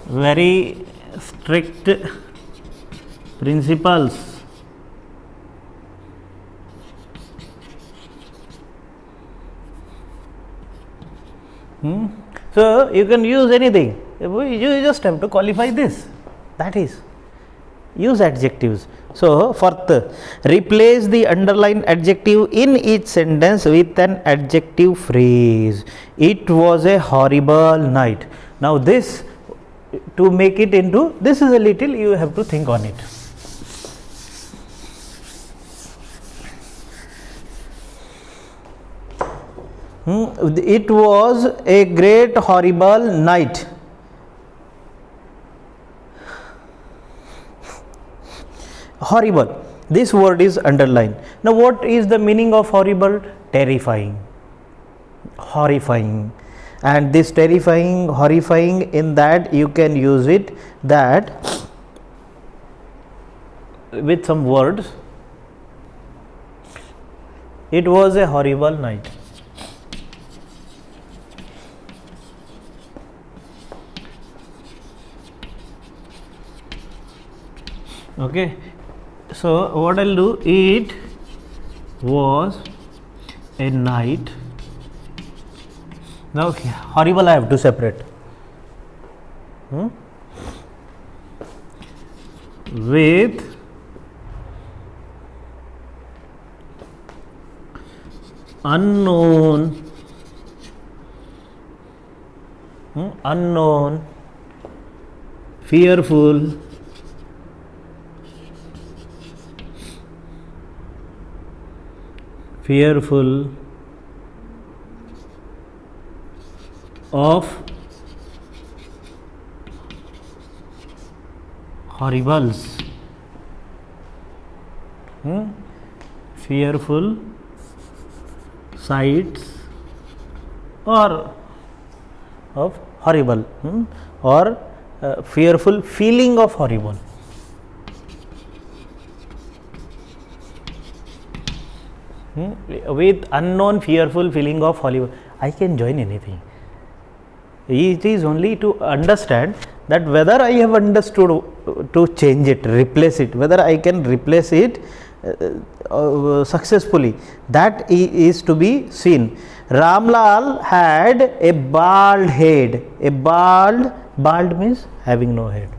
very strict principles. So you can use anything. You just have to qualify this. That is, use adjectives. So fourth, replace the underlined adjective in each sentence with an adjective phrase. It was a horrible night. Now this, to make it into, this is a little, you have to think on it. It was a great horrible night. Horrible, this word is underlined. Now what is the meaning of horrible? Terrifying, horrifying. And this terrifying, horrifying, in that you can use it that with some words. It was a horrible night. Okay, so what I'll do, it was a night. Now horrible I have to separate. With unknown, unknown, fearful, fearful of horribles, fearful sights or of horrible, or fearful feeling of horrible. With unknown, fearful feeling of horrible, I can join anything. It is only to understand that whether I have understood to change it, replace it, whether I can replace it successfully, that is to be seen. Ramlal had a bald head. A bald means having no head.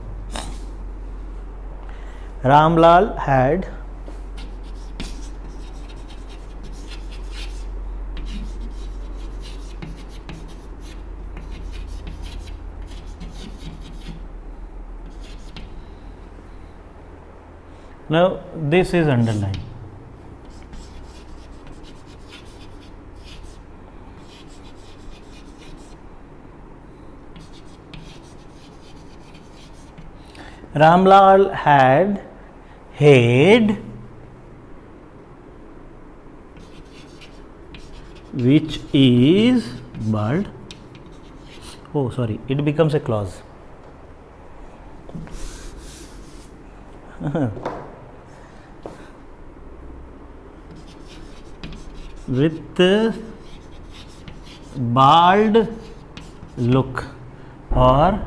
Ramlal had now this is underlined. Ramlal had head which is bald. Oh sorry, it becomes a clause. With bald look or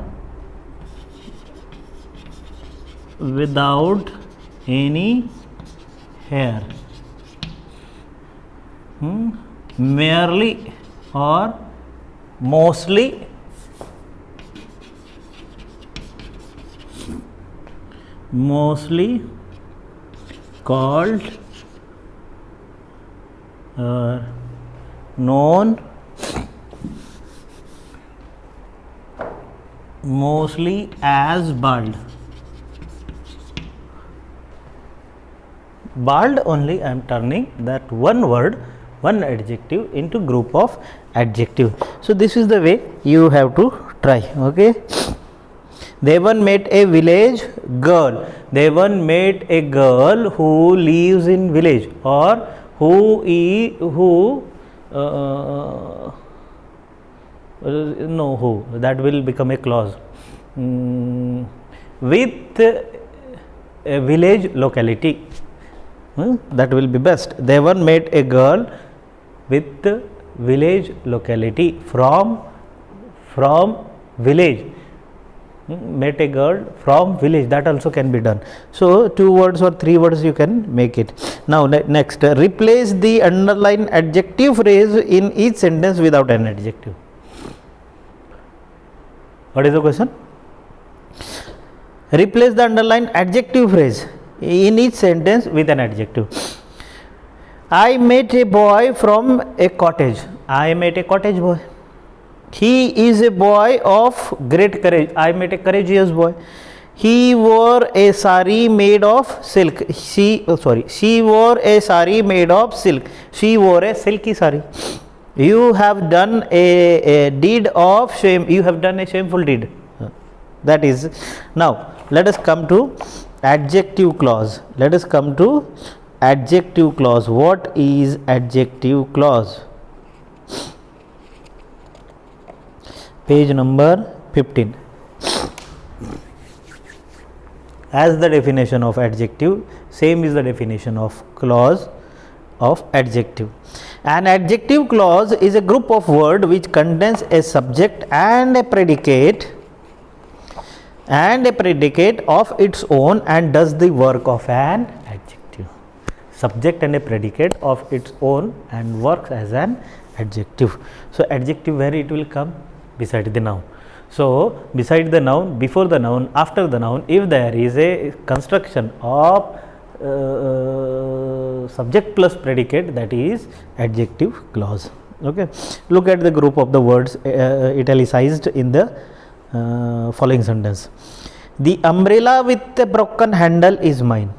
without any hair, merely or mostly called known mostly as bald. Bald only I am turning that one word, one adjective into group of adjective. So this is the way you have to try. Okay. Devan met a village girl. Devan met a girl who lives in village, or who that will become a clause. With a village locality, that will be best. Devan met a girl with village locality, from village. Met a girl from village, that also can be done. So 2 words or 3 words you can make it. Now next, replace the underlined adjective phrase in each sentence without an adjective. What is the question? Replace the underlined adjective phrase in each sentence with an adjective. I met a boy from a cottage. I met a cottage boy. He is a boy of great courage. I met a courageous boy. He wore a sari made of silk. She wore a sari made of silk. She wore a silky sari. You have done a deed of shame. You have done a shameful deed. That is. Now let us come to adjective clause. Let us come to adjective clause. What is adjective clause? Page number 15. As the definition of adjective, same is the definition of clause of adjective. An adjective clause is a group of words which contains a subject and a predicate of its own and does the work of an adjective. Subject and a predicate of its own and works as an adjective. So adjective, where it will come? Beside the noun. So beside the noun, before the noun, after the noun, if there is a construction of subject plus predicate, that is adjective clause. Okay. Look at the group of the words italicized in the following sentence. The umbrella with a broken handle is mine.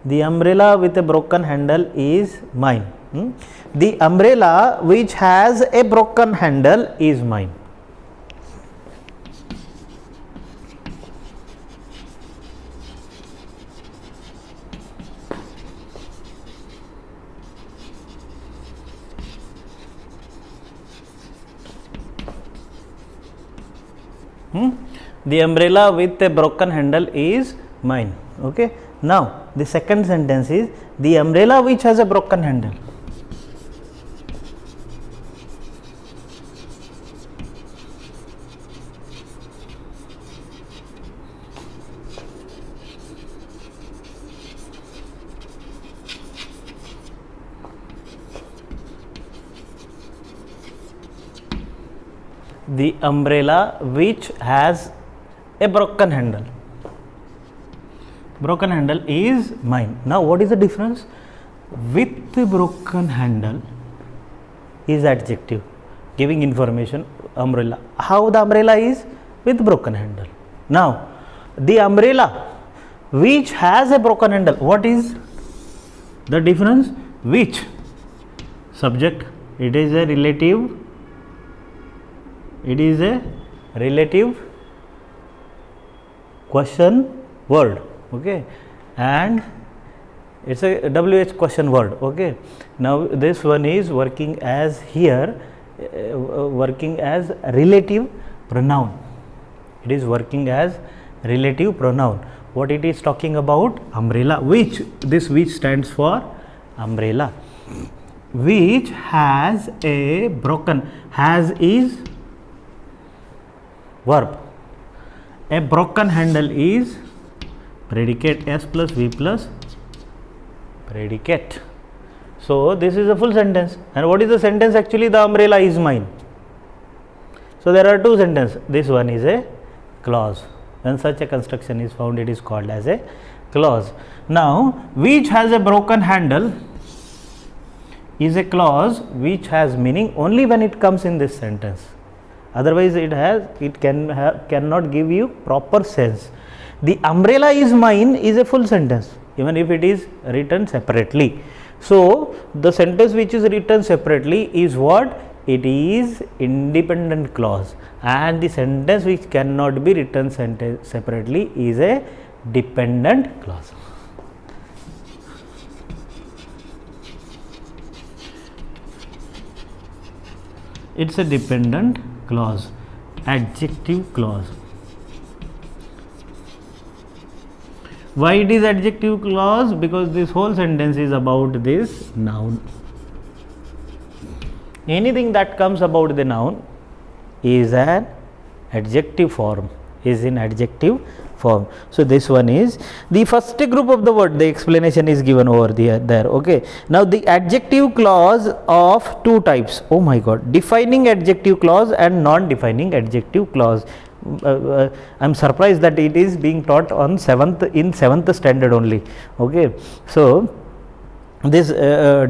The umbrella with a broken handle is mine. The umbrella which has a broken handle is mine. The umbrella with a broken handle is mine. Okay. Now the second sentence is the umbrella which has a broken handle. The umbrella which has a broken handle. Broken handle is mine. Now what is the difference? With broken handle is adjective, giving information. Umbrella, how the umbrella is? With broken handle. Now the umbrella which has a broken handle, what is the difference? Which, subject, it is a relative, question word. Okay, and it's a WH question word. Okay, now this one is working as here, working as relative pronoun. It is working as relative pronoun. What it is talking about? Umbrella. Which, this which stands for umbrella, which has a broken, has is verb, a broken handle is predicate, S plus V plus predicate. So this is a full sentence. And what is the sentence actually? The umbrella is mine. So there are two sentences. This one is a clause. When such a construction is found, it is called as a clause. Now which has a broken handle is a clause which has meaning only when it comes in this sentence. Otherwise it cannot give you proper sense. The umbrella is mine is a full sentence, even if it is written separately. So the sentence which is written separately is what? It is independent clause, and the sentence which cannot be written separately is a dependent clause. It's a dependent clause, adjective clause. Why it is adjective clause? Because this whole sentence is about this noun. Anything that comes about the noun is an adjective form, is in adjective form. So this one is the first group of the word. The explanation is given over there. Okay. Now the adjective clause of two types. Oh my God! Defining adjective clause and non-defining adjective clause. I am surprised that it is being taught on 7th standard only. Okay. So this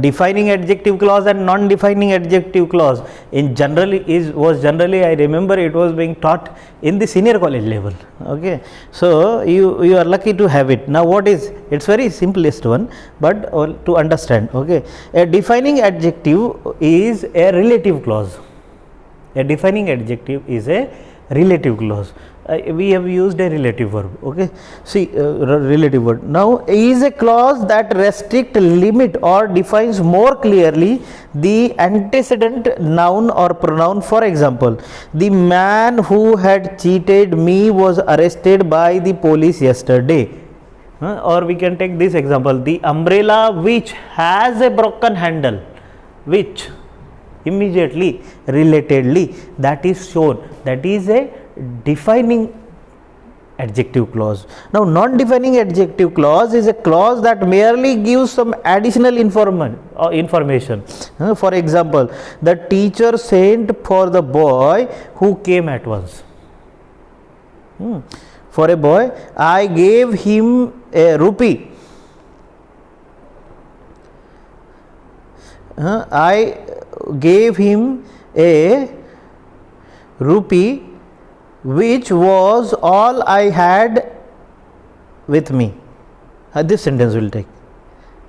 defining adjective clause and non-defining adjective clause in generally was generally, I remember it was being taught in the senior college level. Okay. So you are lucky to have it. Now what is, it's very simplest one, but to understand. Okay. A defining adjective is a relative clause. A defining adjective is a relative clause. We have used a relative verb. Okay. See, relative word. Now is a clause that restrict, limit or defines more clearly the antecedent noun or pronoun. For example, the man who had cheated me was arrested by the police yesterday. Or we can take this example, the umbrella which has a broken handle, which immediately, relatedly, that is shown, that is a defining adjective clause. Now non-defining adjective clause is a clause that merely gives some additional information. For example, the teacher sent for the boy who came at once. For a boy, I gave him a rupee. I gave him a rupee which was all I had with me. This sentence will take.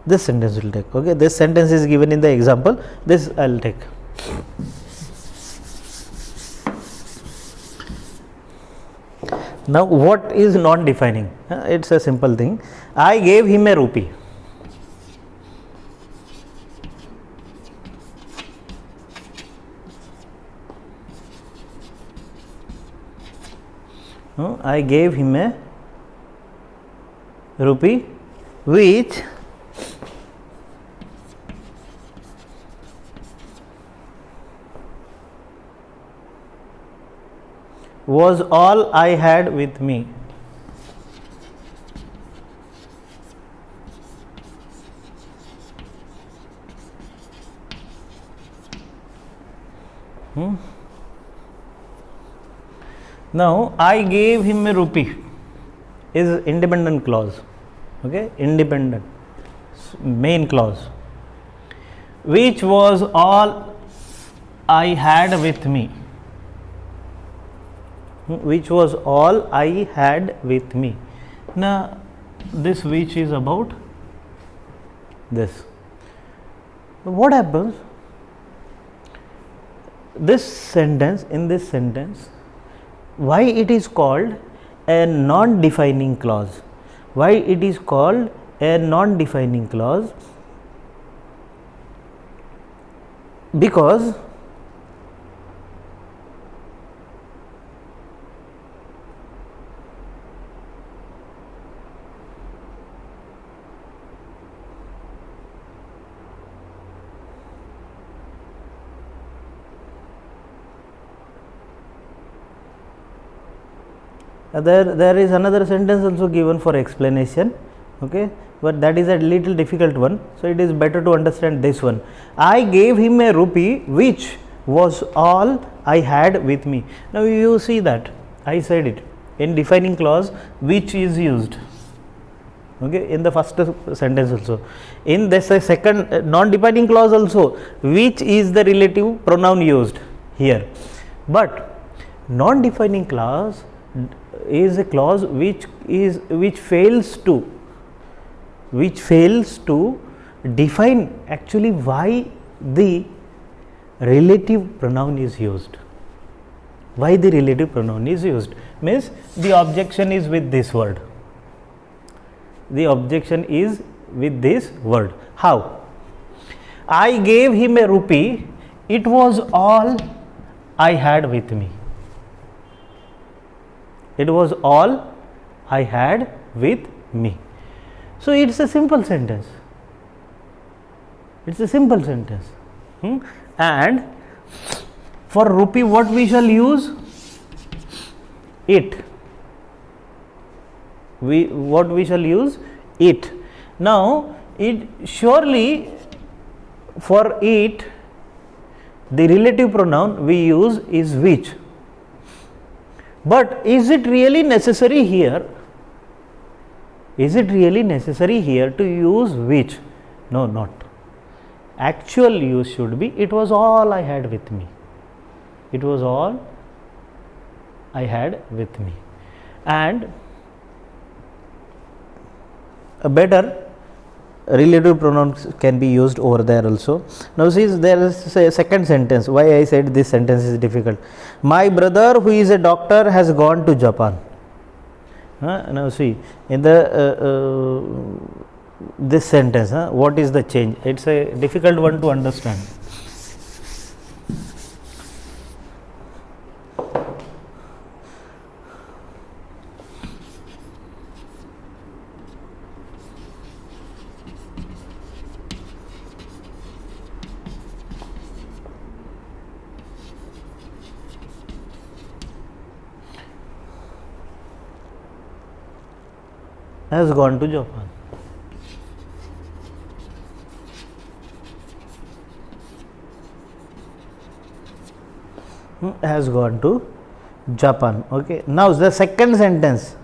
This sentence will take. Okay. This sentence is given in the example. This I will take. Now what is non-defining? It's a simple thing. I gave him a rupee. I gave him a rupee which was all I had with me. Now I gave him a rupee is independent clause. Okay, independent main clause, which was all I had with me. Which was all I had with me. Now this which is about this. What happens? This sentence, in this sentence, why it is called a non-defining clause? Why it is called a non-defining clause? Because there is another sentence also given for explanation. Okay, but that is a little difficult one, so it is better to understand this one. I gave him a rupee which was all I had with me. Now you see that I said it in defining clause, which is used. Okay, in the first sentence also, in this second non-defining clause also, which is the relative pronoun used here. But non-defining clause is a clause which fails to define actually why the relative pronoun is used. Why the relative pronoun is used means the objection is with this word. The objection is with this word. How? I gave him a rupee, it was all I had with me. It was all I had with me. So it's a simple sentence. It's a simple sentence. And for rupee, what we shall use? It. What we shall use? It. Now, it surely for it, the relative pronoun we use is which. But is it really necessary here? Is it really necessary here to use which? No, not. Actual use should be, it was all I had with me. It was all I had with me. And a better relative pronouns can be used over there also. Now see, there is a second sentence. Why I said this sentence is difficult. My brother, who is a doctor, has gone to Japan. Now see, in the this sentence, what is the change? It's a difficult one to understand. Has gone to Japan. Has gone to Japan. Okay. Now the second sentence.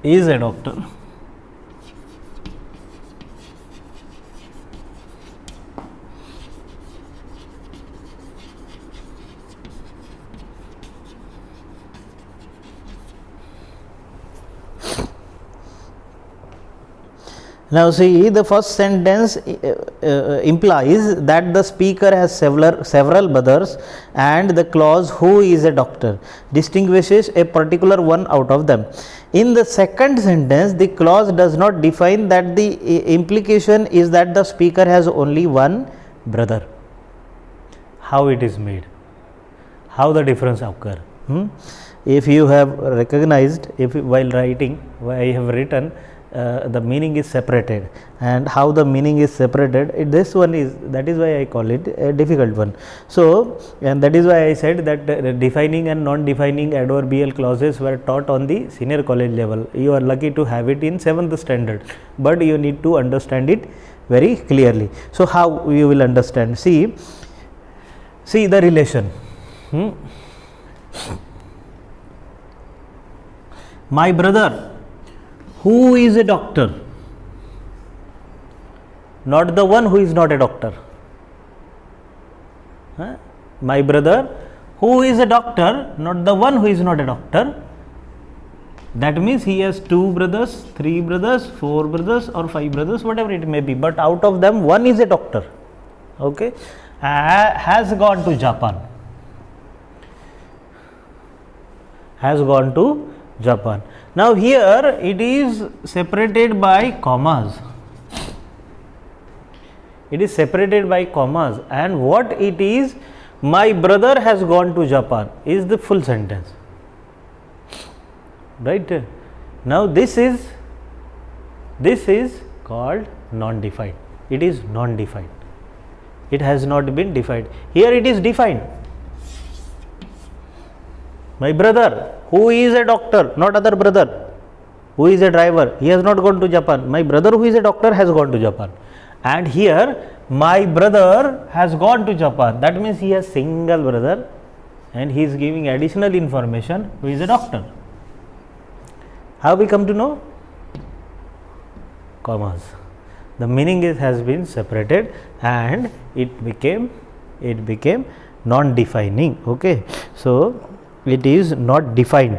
Is a doctor. Now see, the first sentence implies that the speaker has several brothers, and the clause who is a doctor distinguishes a particular one out of them. In the second sentence, the clause does not define that. The implication is that the speaker has only one brother. How it is made? How the difference occur? If you have recognized, if while writing, I have written the meaning is separated, and how the meaning is separated, this one is, that is why I call it a difficult one. So, and that is why I said that defining and non-defining adverbial clauses were taught on the senior college level. You are lucky to have it in 7th standard, but you need to understand it very clearly. So, how you will understand? See the relation. My brother, who is a doctor, not the one who is not a doctor. My brother, who is a doctor, not the one who is not a doctor. That means he has 2 brothers, 3 brothers, 4 brothers, or 5 brothers, whatever it may be, but out of them one is a doctor. Okay, has gone to Japan. Has gone to Japan. Now here it is separated by commas. It is separated by commas, and what it is, my brother has gone to Japan, is the full sentence. Right? Now this is called non-defined. It is non-defined. It has not been defined. Here it is defined. My brother, who is a doctor, not other brother, who is a driver, he has not gone to Japan. My brother, who is a doctor, has gone to Japan. And here, my brother has gone to Japan. That means he has single brother, and he is giving additional information, who is a doctor. How we come to know? Commas. The meaning has been separated, and it became non-defining. Okay, so it is not defined.